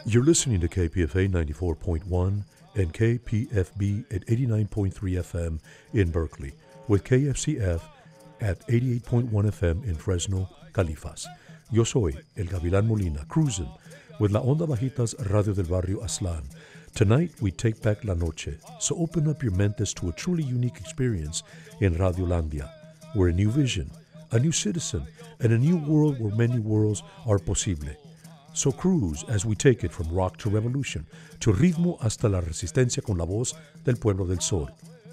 You're listening to KPFA 94.1 and KPFB at 89.3 FM in Berkeley, with KFCF at 88.1 FM in Fresno, Califas. Yo soy El Gavilán Molina, cruising with La Onda Bajitas Radio del Barrio Aztlán. Tonight, we take back La Noche, so open up your mentes to a truly unique experience in Radiolandia. We're a new vision, a new citizen, and a new world where many worlds are posible. So cruise as we take it from rock to revolution, to ritmo hasta la resistencia con la voz del pueblo del sol.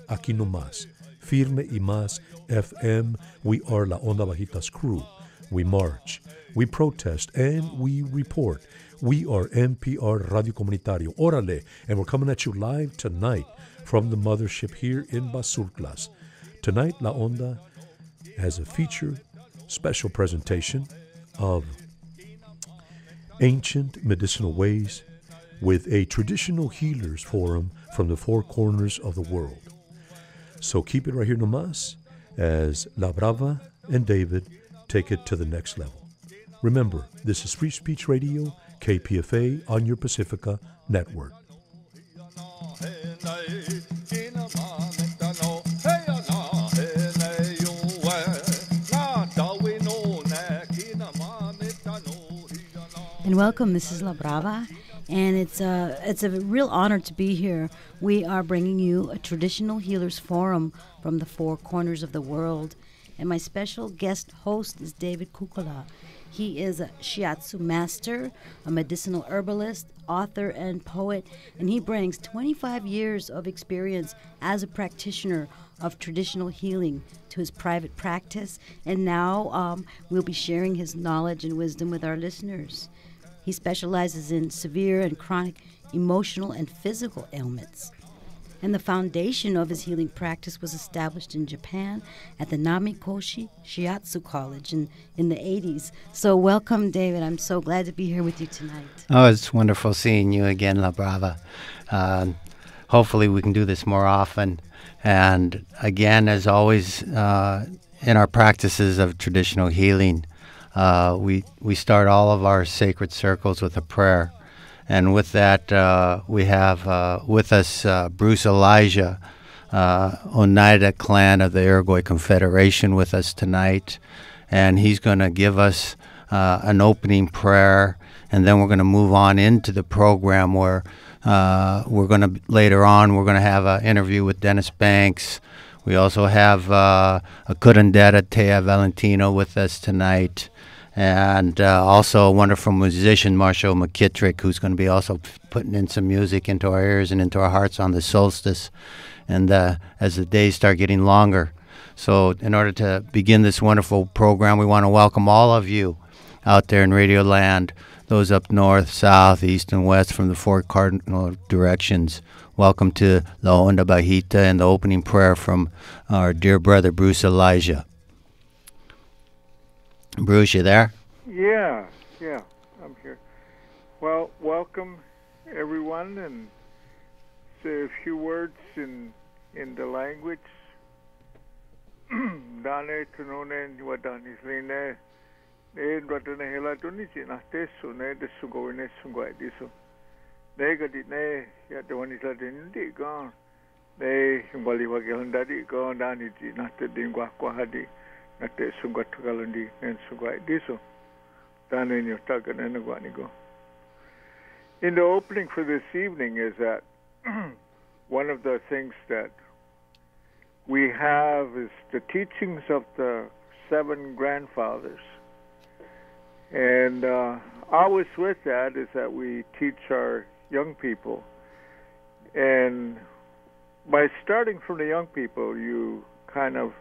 Aquí no más, firme y más FM, we are La Onda Bajitas crew. We march, we protest, and we report. We are NPR Radio Comunitario, Órale, and we're coming at you live tonight from the mothership here in Basurtlas. Tonight, La Onda has a feature special presentation of ancient medicinal ways with a traditional healers forum from the four corners of the world. So keep it right here nomás as LaBrava and David take it to the next level. Remember, this is Free Speech Radio, KPFA on your Pacifica network. And welcome, this is LaBrava, and it's a real honor to be here. We are bringing you a traditional healers forum from the four corners of the world, and my special guest host is David Kukkola. He is a shiatsu master, a medicinal herbalist, author, and poet, and he brings 25 years of experience as a practitioner of traditional healing to his private practice, and now we'll be sharing his knowledge and wisdom with our listeners. He specializes in severe and chronic emotional and physical ailments. And the foundation of his healing practice was established in Japan at the Namikoshi Shiatsu College in the 80s. So welcome, David. I'm so glad to be here with you tonight. Oh, it's wonderful seeing you again, LaBrava. Hopefully we can do this more often. And again, as always, in our practices of traditional healing, we start all of our sacred circles with a prayer. And with that, we have with us Bruce Elijah, Oneida Clan of the Iroquois Confederation with us tonight. And he's going to give us an opening prayer. And then we're going to move on into the program where later on, we're going to have an interview with Dennis Banks. We also have a curandera, Teya Valentina, with us tonight. And also a wonderful musician, Marshall McKittrick, who's going to be also putting in some music into our ears and into our hearts on the solstice, and as the days start getting longer. So in order to begin this wonderful program, we want to welcome all of you out there in Radio Land, those up north, south, east, and west from the four cardinal directions. Welcome to La Onda Bajita and the opening prayer from our dear brother, Bruce Elijah. Bruce, you there? Yeah, I'm here. Well, welcome everyone, and say a few words in the language. Dane tunone wadanisline ne ratane hela tunisi na tesu ne desugo ne sungo diso. Ne gadi ne ya dewanisa dendi go. Ne himbali wagelanda di go dani ji na te dingwa kwa hadi. In the opening for this evening is that one of the things that we have is the teachings of the seven grandfathers. And always with that is that we teach our young people. And by starting from the young people, you kind of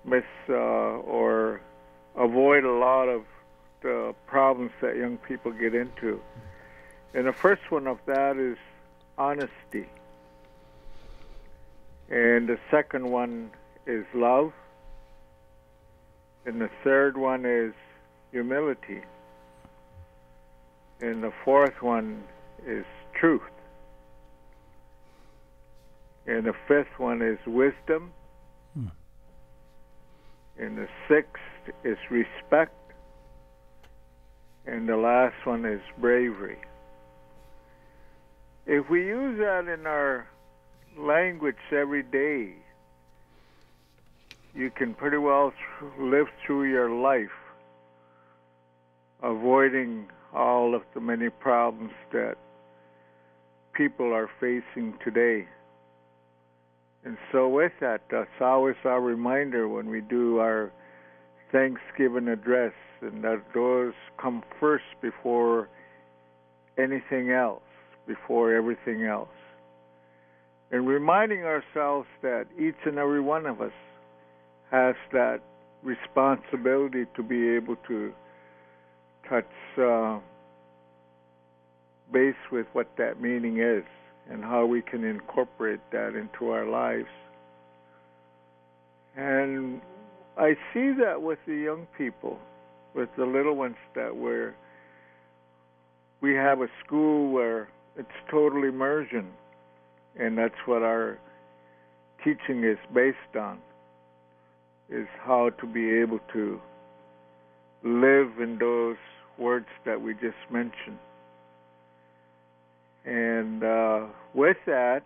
miss or avoid a lot of the problems that young people get into. And the first one of that is honesty. And the second one is love. And the third one is humility. And the fourth one is truth. And the fifth one is wisdom. And the sixth is respect. and the last one is bravery. If we use that in our language every day, you can pretty well live through your life avoiding all of the many problems that people are facing today. And so with that, that's always our reminder when we do our Thanksgiving address, and that those come first before anything else, before everything else. And reminding ourselves that each and every one of us has that responsibility to be able to touch base with what that meaning is and how we can incorporate that into our lives. And I see that with the young people, with the little ones, that we have a school where it's total immersion, and that's what our teaching is based on, is how to be able to live in those words that we just mentioned. And with that,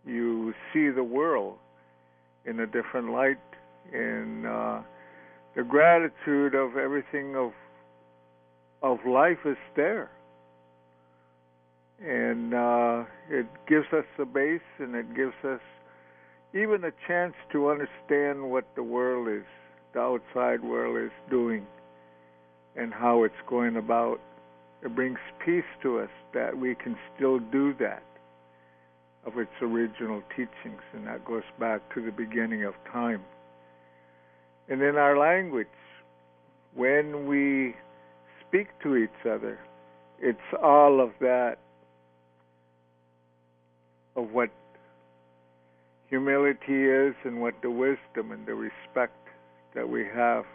you see the world in a different light, and the gratitude of everything of life is there. And it gives us a base, and it gives us even a chance to understand what the world is, the outside world is doing, and how it's going about. It brings peace to us that we can still do that of its original teachings, and that goes back to the beginning of time. And in our language, when we speak to each other, it's all of that, of what humility is and what the wisdom and the respect that we have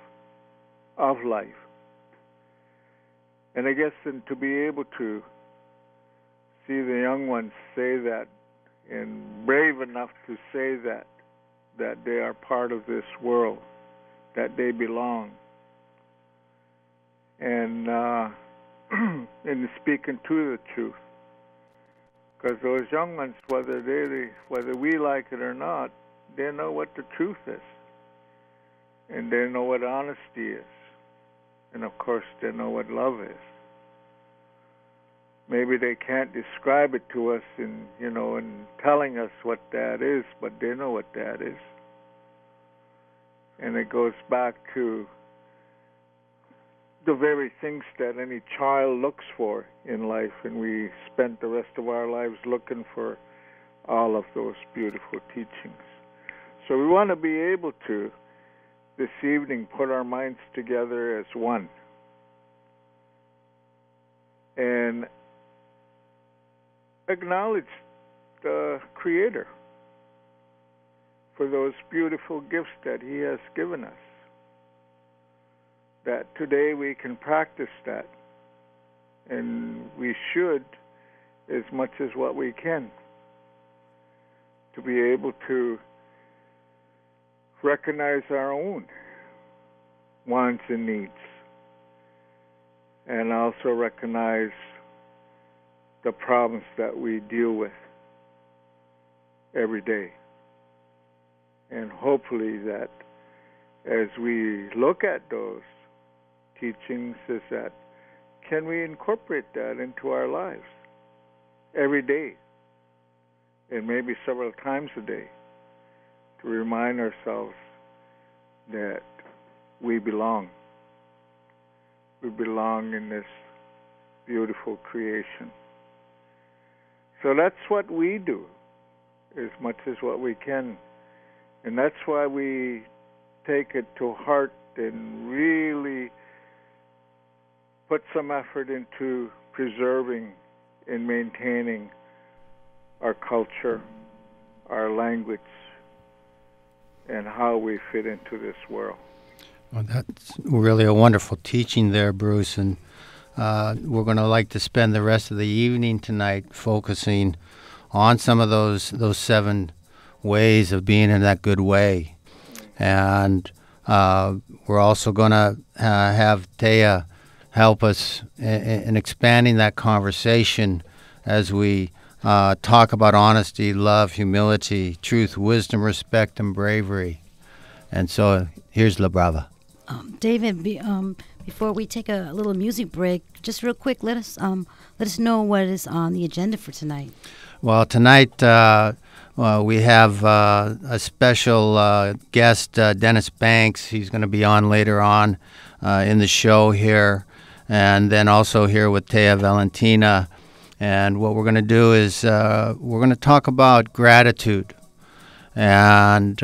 of life. And I guess, and to be able to see the young ones say that, and brave enough to say that they are part of this world, that they belong. And in speaking to the truth. Because those young ones, whether we like it or not, they know what the truth is. And they know what honesty is. And of course, they know what love is. Maybe they can't describe it to us in telling us what that is, but they know what that is. And it goes back to the very things that any child looks for in life, and we spent the rest of our lives looking for all of those beautiful teachings. So we want to be able to, this evening, put our minds together as one. And acknowledge the Creator for those beautiful gifts that He has given us. That today we can practice that. And we should, as much as what we can, to be able to recognize our own wants and needs, and also recognize the problems that we deal with every day. And hopefully that as we look at those teachings, is that can we incorporate that into our lives every day, and maybe several times a day, to remind ourselves that we belong. We belong in this beautiful creation. So that's what we do, as much as what we can. And that's why we take it to heart and really put some effort into preserving and maintaining our culture, our language, and how we fit into this world. Well, that's really a wonderful teaching there, Bruce, and we're going to like to spend the rest of the evening tonight focusing on some of those 7 ways of being in that good way. And we're also going to have Teya help us in expanding that conversation as we talk about honesty, love, humility, truth, wisdom, respect, and bravery. And so here's LaBrava. David, before we take a little music break, just real quick, let us know what is on the agenda for tonight. Well, tonight we have a special guest, Dennis Banks. He's going to be on later on in the show here, and then also here with Teya Valentina. And what we're going to do is we're going to talk about gratitude. And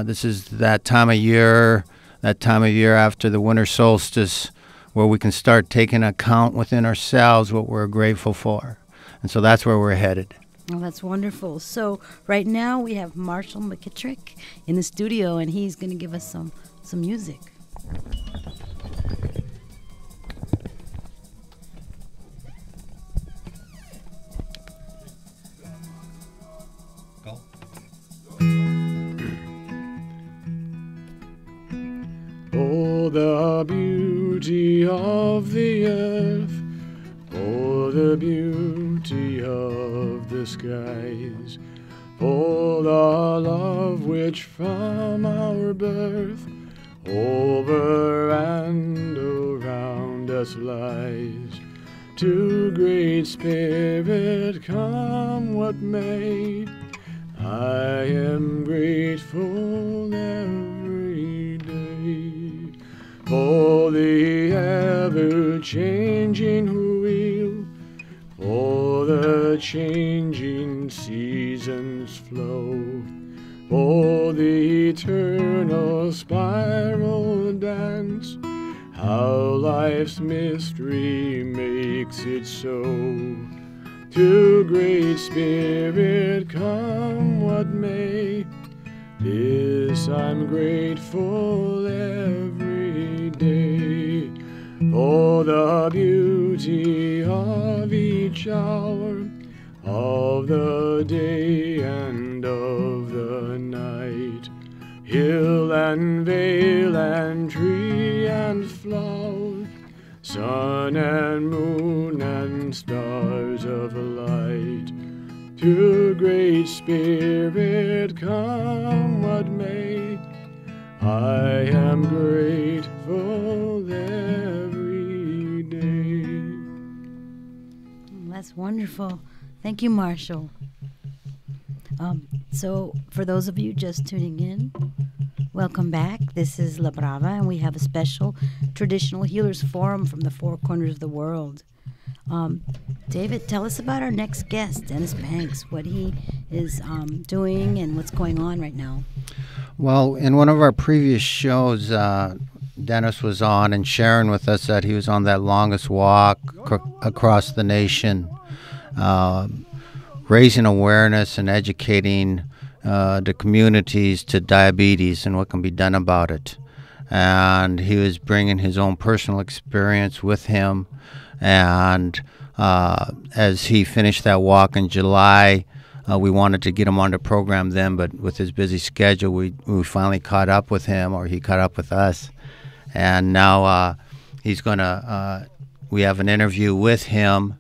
this is that time of year after the winter solstice, where we can start taking account within ourselves what we're grateful for. And so that's where we're headed. Oh, that's wonderful. So right now we have Marshall McKittrick in the studio, and he's going to give us some music. Oh, the beauty of the earth, oh, the beauty of the skies, oh, the love which from our birth over and around us lies. To Great Spirit, come what may, I am grateful every day for the ever-changing wheel, for the changing seasons flow, for the eternal spiral dance, how life's mystery makes it so. To Great Spirit, come what may, this I'm grateful every day, for the beauty of each hour, of the day and of the night, hill and vale and tree and flower, sun and moon and stars of light. To Great Spirit, come what may, I am grateful every day. That's wonderful. Thank you, Marshall. So for those of you just tuning in, welcome back. This is LaBrava, and we have a special Traditional Healers Forum from the four corners of the world. David, tell us about our next guest, Dennis Banks, what he is doing and what's going on right now. Well, in one of our previous shows, Dennis was on and sharing with us that he was on that longest walk across the nation, raising awareness and educating the communities to diabetes and what can be done about it. And he was bringing his own personal experience with him. And as he finished that walk in July, we wanted to get him on the program then, but with his busy schedule, we finally caught up with him, or he caught up with us. And now he's going to, we have an interview with him,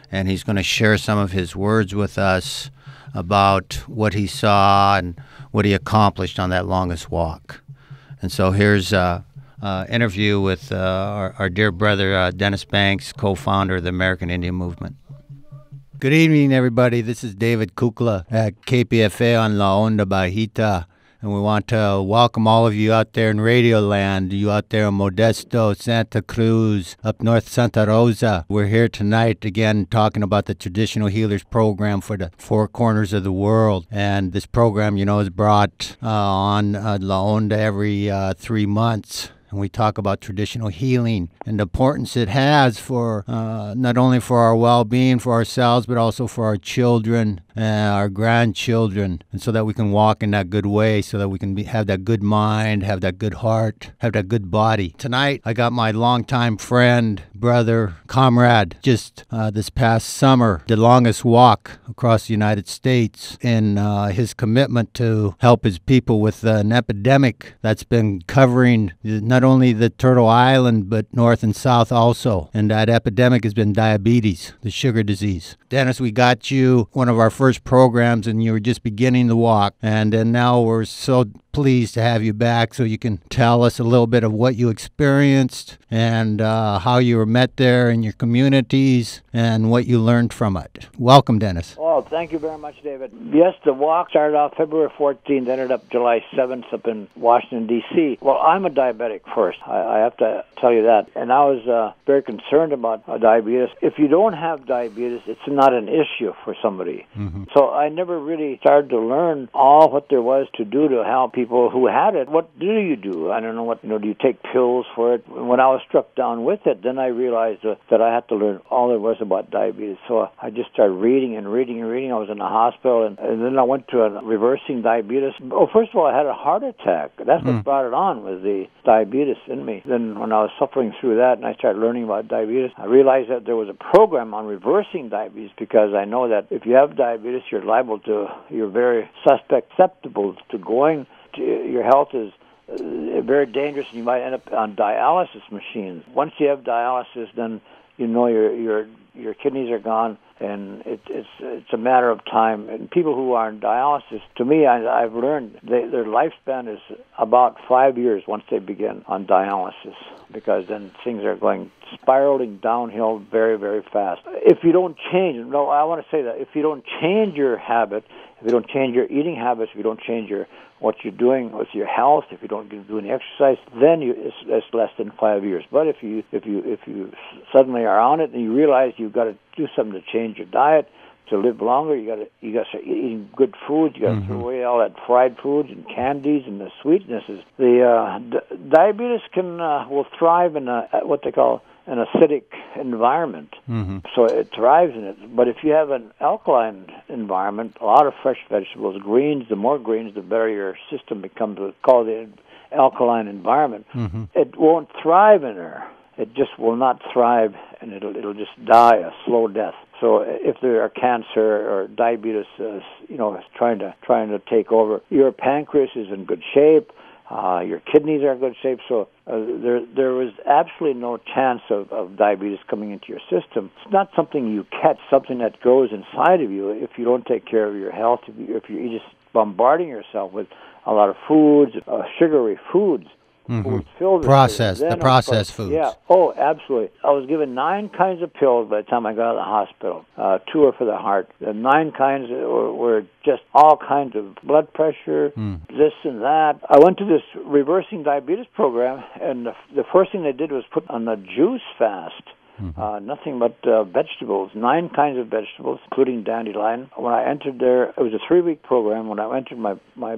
and he's going to share some of his words with us about what he saw and what he accomplished on that longest walk. And so here's interview with our dear brother Dennis Banks, co-founder of the American Indian Movement. Good evening, everybody. This is David Kukkola at KPFA on La Onda Bajita, and we want to welcome all of you out there in Radio Land, you out there in Modesto, Santa Cruz, up north Santa Rosa. We're here tonight again talking about the Traditional Healers Program for the four corners of the world. And this program, you know, is brought on La Onda every 3 months. And we talk about traditional healing and the importance it has for not only for our well-being, for ourselves, but also for our children our grandchildren, and so that we can walk in that good way, so that we can have that good mind, have that good heart, have that good body. Tonight, I got my longtime friend, brother, comrade, just this past summer, the longest walk across the United States in his commitment to help his people with an epidemic that's been covering not only the Turtle Island, but north and south also. And that epidemic has been diabetes, the sugar disease. Dennis, we got you one of our first programs, and you were just beginning to walk. And then now we're so pleased to have you back so you can tell us a little bit of what you experienced and how you were met there in your communities and what you learned from it. Welcome, Dennis. Oh, thank you very much, David. Yes, the walk started off February 14th, ended up July 7th up in Washington, D.C. Well, I'm a diabetic first. I have to tell you that. And I was very concerned about diabetes. If you don't have diabetes, it's not an issue for somebody. Mm-hmm. So I never really started to learn all what there was to do to help people who had it. What do you do? I don't know what, do you take pills for it? When I was struck down with it, then I realized that I had to learn all there was about diabetes. So I just started reading and reading and reading. I was in the hospital, and then I went to a reversing diabetes. Oh, first of all, I had a heart attack. That's what brought it on, was the diabetes in me. Then when I was suffering through that and I started learning about diabetes, I realized that there was a program on reversing diabetes, because I know that if you have diabetes, you're very susceptible to going. Your health is very dangerous, and you might end up on dialysis machines. Once you have dialysis, then you know your kidneys are gone, and it's a matter of time. And people who are on dialysis, to me, I've learned their lifespan is about 5 years once they begin on dialysis, because then things are spiraling downhill very, very fast. If you don't change, I want to say that if you don't change your habit, if you don't change your eating habits, if you don't change what you're doing with your health, if you don't do any exercise, then it's less than 5 years. But if you suddenly are on it and you realize you've got to do something to change your diet to live longer, you got to start eating good foods. You got to throw away all that fried foods and candies and the sweetnesses. The diabetes will thrive in what they call an acidic environment, so it thrives in it. But if you have an alkaline environment, a lot of fresh vegetables, greens, the more greens, the better your system becomes. It's called the alkaline environment. It won't thrive in there. It just will not thrive, and it'll just die a slow death. So if there are cancer or diabetes, trying to take over, your pancreas is in good shape. Your kidneys are in good shape, so there was absolutely no chance of diabetes coming into your system. It's not something you catch, something that grows inside of you if you don't take care of your health, if you're just bombarding yourself with a lot of foods, sugary foods. Foods filled with the processed foods. Yeah. Oh, absolutely. I was given 9 kinds of pills by the time I got out of the hospital. 2 are for the heart. The 9 kinds were just all kinds of blood pressure, this and that. I went to this reversing diabetes program, and the first thing they did was put on a juice fast. Nothing but vegetables, 9 kinds of vegetables, including dandelion. When I entered there, it was a 3-week program. When I entered, my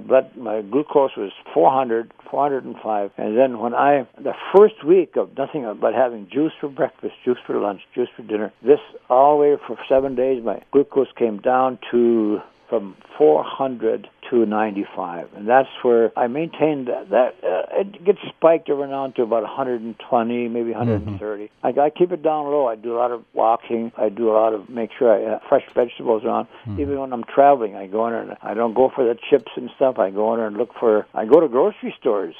glucose was 400, 405. And then the first week of nothing but having juice for breakfast, juice for lunch, juice for dinner, this all the way for 7 days, my glucose came down from 400 to 95, and that's where I maintained that. It gets spiked every now and to about 120, maybe 130. I keep it down low. I do a lot of walking. I do a lot of make sure I have fresh vegetables on. Even when I'm traveling, I go in there and I don't go for the chips and stuff. I go in there and I go to grocery stores,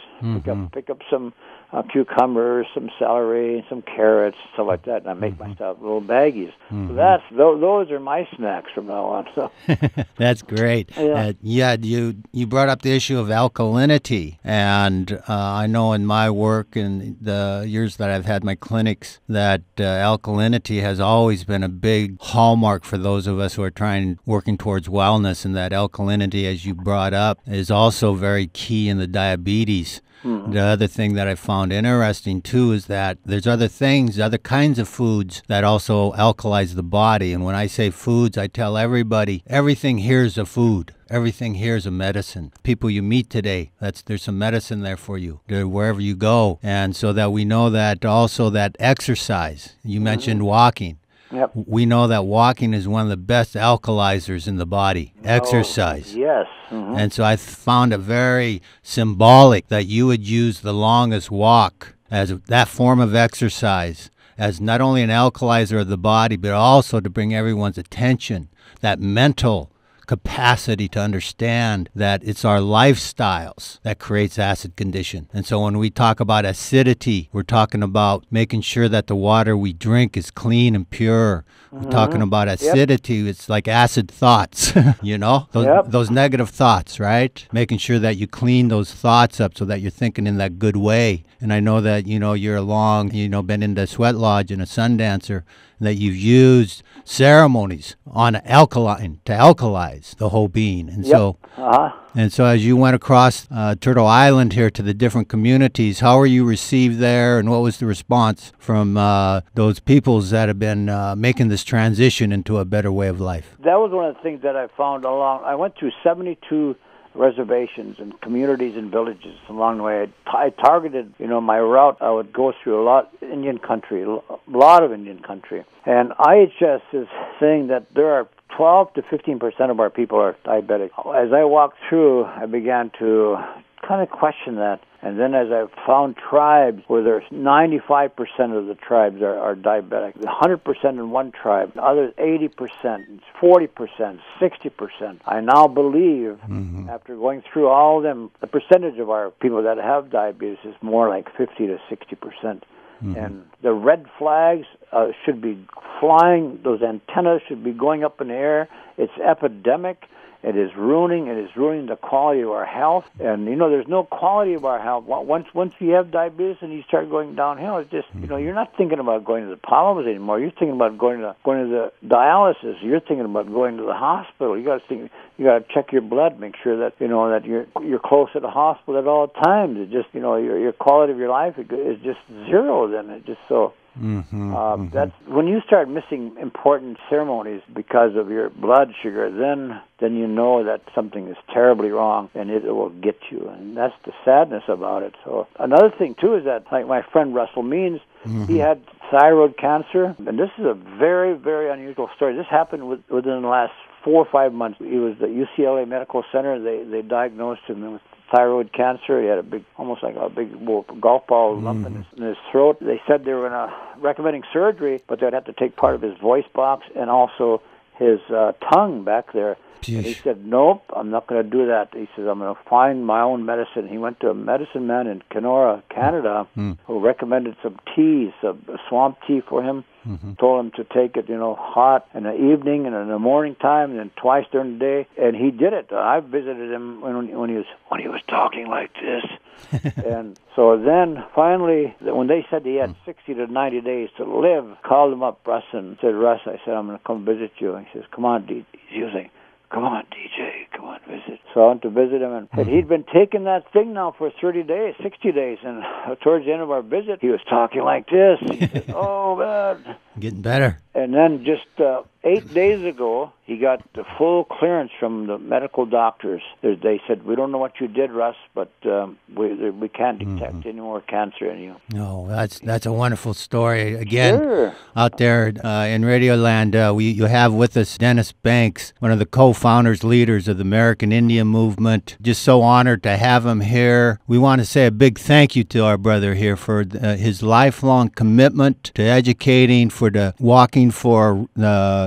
pick up some cucumbers, some celery, some carrots, stuff like that, and I make myself little baggies. So those are my snacks from now on. So that's great. You brought up the issue of alkalinity, and I know in my work and the years that I've had my clinics that alkalinity has always been a big hallmark for those of us who are working towards wellness, and that alkalinity, as you brought up, is also very key in the diabetes. The other thing that I found interesting, too, is that there's other kinds of foods that also alkalize the body. And when I say foods, I tell everybody, everything here is a food. Everything here is a medicine. People you meet today, there's some medicine there for you, wherever you go. And so that we know that also that exercise, you mentioned walking. Yep. We know that walking is one of the best alkalizers in the body, exercise. Yes. Mm-hmm. And so I found it very symbolic that you would use the longest walk as that form of exercise, as not only an alkalizer of the body, but also to bring everyone's attention, that mental capacity to understand that it's our lifestyles that creates acid condition. And so when we talk about acidity, we're talking about making sure that the water we drink is clean and pure. We're talking about acidity. It's like acid thoughts, you know, those negative thoughts, right? Making sure that you clean those thoughts up so that you're thinking in that good way. And I know that, you know, you're been in the sweat lodge and a sun dancer, and that you've used ceremonies on alkaline to alkalize the whole being. And so as you went across Turtle Island here to the different communities, how were you received there, and what was the response from those peoples that have been making this transition into a better way of life? That was one of the things that I found along. I went through 72 reservations and communities and villages along the way. I targeted, my route. I would go through a lot of Indian country. And IHS is saying that there are 12 to 15% of our people are diabetic. As I walked through, I began to kind of question that. And then as I found tribes where there's 95% of the tribes are diabetic, 100% in one tribe, others 80%, 40%, 60%. I now believe, after going through all of them, the percentage of our people that have diabetes is more like 50 to 60%. And the red flags should be flying. Those antennas should be going up in the air. It's epidemic. It is ruining the quality of our health. And, there's no quality of our health. Once you have diabetes and you start going downhill, it's just, you're not thinking about going to the polymers anymore. You're thinking about going to the dialysis. You're thinking about going to the hospital. You got to check your blood, make sure that, that you're close to the hospital at all times. It just, your quality of your life is just zero then. It just so... That's when you start missing important ceremonies because of your blood sugar, then you know that something is terribly wrong, and it will get you, and that's the sadness about it. So another thing too is that, like my friend Russell Means, he had thyroid cancer, and this is a very, very unusual story. This happened within the last 4 or 5 months. He was at UCLA Medical Center. They diagnosed him with thyroid cancer. He had almost like a big golf ball lump in his throat. They said they were recommending surgery, but they'd have to take part of his voice box and also his tongue back there. And he said, nope, I'm not going to do that. He says, I'm going to find my own medicine. He went to a medicine man in Kenora, Canada, who recommended some teas, a swamp tea for him. Told him to take it, hot in the evening and in the morning time, and then twice during the day. And he did it. I visited him when he was talking like this. And so then finally, when they said he had 60 to 90 days to live, called him up, Russ, and said, Russ, I said, I'm going to come visit you. And he says, come on, he's using. Come on, DJ, come on, visit. So I went to visit him, and he'd been taking that thing now for 30 days, 60 days, and towards the end of our visit, he was talking like this. He said, oh, man. Getting better. And then just 8 days ago, he got the full clearance from the medical doctors. They said, we don't know what you did, Russ, but we can't detect any more cancer in you. No, that's a wonderful story. Again, out there in Radioland, you have with us Dennis Banks, one of the co-founders, leaders of the American Indian Movement. Just so honored to have him here. We want to say a big thank you to our brother here for his lifelong commitment to educating, for the walking for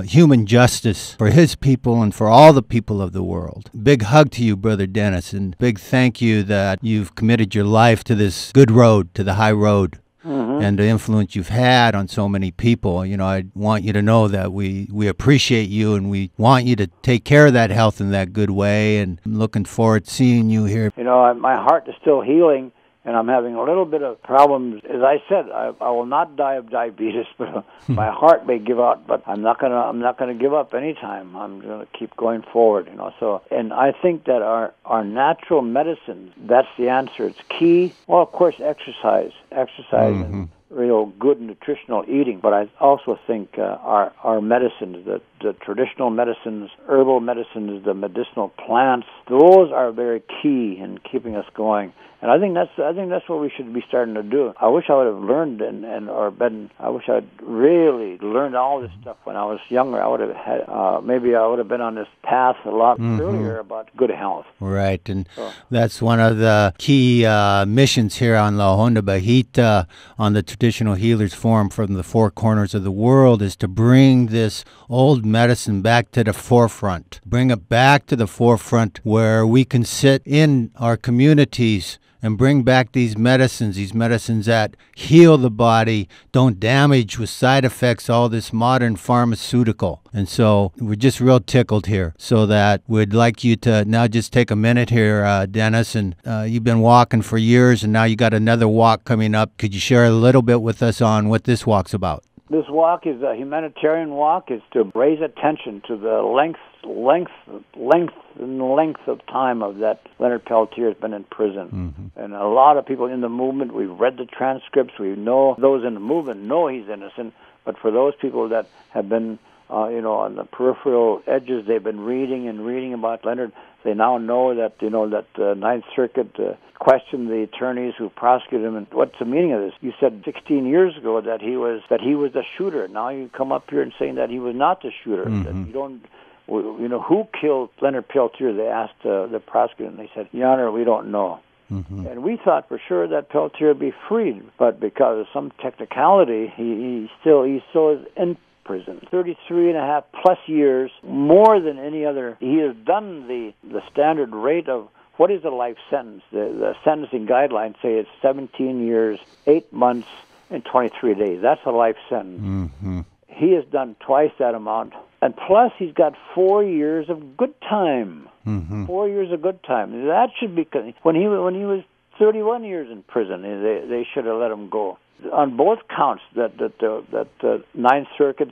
human justice for his people and for all the people of the world. Big hug to you, Brother Dennis, and big thank you that you've committed your life to this good road, to the high road, and the influence you've had on so many people. I want you to know that we appreciate you, and we want you to take care of that health in that good way, and I'm looking forward to seeing you here. My heart is still healing, and I'm having a little bit of problems. As I said, I will not die of diabetes, but my heart may give out. But I'm not gonna give up anytime. I'm gonna keep going forward. So, and I think that our natural medicines, that's the answer. It's key. Well, of course, exercise, and real good nutritional eating. But I also think our medicines, the traditional medicines, herbal medicines, the medicinal plants, those are very key in keeping us going. And I think that's what we should be starting to do. I wish I would have learned I wish I'd really learned learned all this stuff when I was younger, I would have had, maybe I would have been on this path a lot earlier about good health. Right, and that's one of the key missions here on La Honda Bajita on the Traditional Healers Forum from the four corners of the world is to bring this old medicine back to the forefront. Bring it back to the forefront where we can sit in our communities and bring back these medicines that heal the body, don't damage with side effects all this modern pharmaceutical. And so we're just real tickled here. So that we'd like you to now just take a minute here, Dennis, and you've been walking for years and now you got another walk coming up. Could you share a little bit with us on what this walk's about? This walk is a humanitarian walk. It's to raise attention to the length of time of that Leonard Peltier has been in prison. And a lot of people in the movement, we've read the transcripts, we know those in the movement know he's innocent, but for those people that have been on the peripheral edges, they've been reading about Leonard. They now know that the Ninth Circuit questioned the attorneys who prosecuted him. And what's the meaning of this? You said 16 years ago that he was the shooter. Now you come up here and saying that he was not the shooter. That you don't. Who killed Leonard Peltier? They asked the prosecutor, and they said, Your Honor, we don't know. And we thought for sure that Peltier would be freed, but because of some technicality, he still is in prison. 33 and a half plus years, more than any other. He has done the standard rate of what is a life sentence. The sentencing guidelines say it's 17 years, 8 months, and 23 days. That's a life sentence. He has done twice that amount. And plus, he's got 4 years of good time. 4 years of good time. That should be when he was 31 years in prison. They should have let him go. On both counts, that the Ninth Circuit,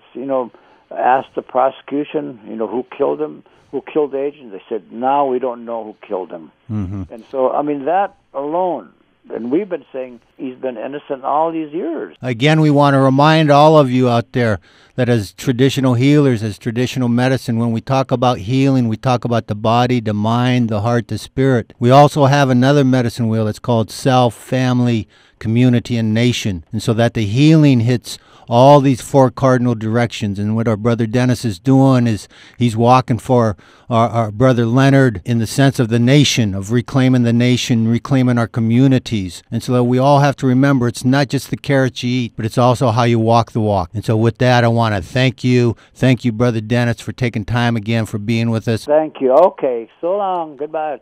asked the prosecution, who killed him, who killed the agent. They said, "Now we don't know who killed him." And so, that alone. And we've been saying he's been innocent all these years. Again, we want to remind all of you out there that as traditional healers, as traditional medicine, when we talk about healing, we talk about the body, the mind, the heart, the spirit. We also have another medicine wheel. It's called self, family, community, and nation. And so that the healing hits all these four cardinal directions. And what our brother Dennis is doing is he's walking for our brother Leonard in the sense of the nation, of reclaiming the nation, reclaiming our communities. And so that we all have to remember it's not just the carrots you eat, but it's also how you walk the walk. And so with that, I want to thank you. Thank you, brother Dennis, for taking time again, for being with us. Thank you. Okay. So long. Goodbye.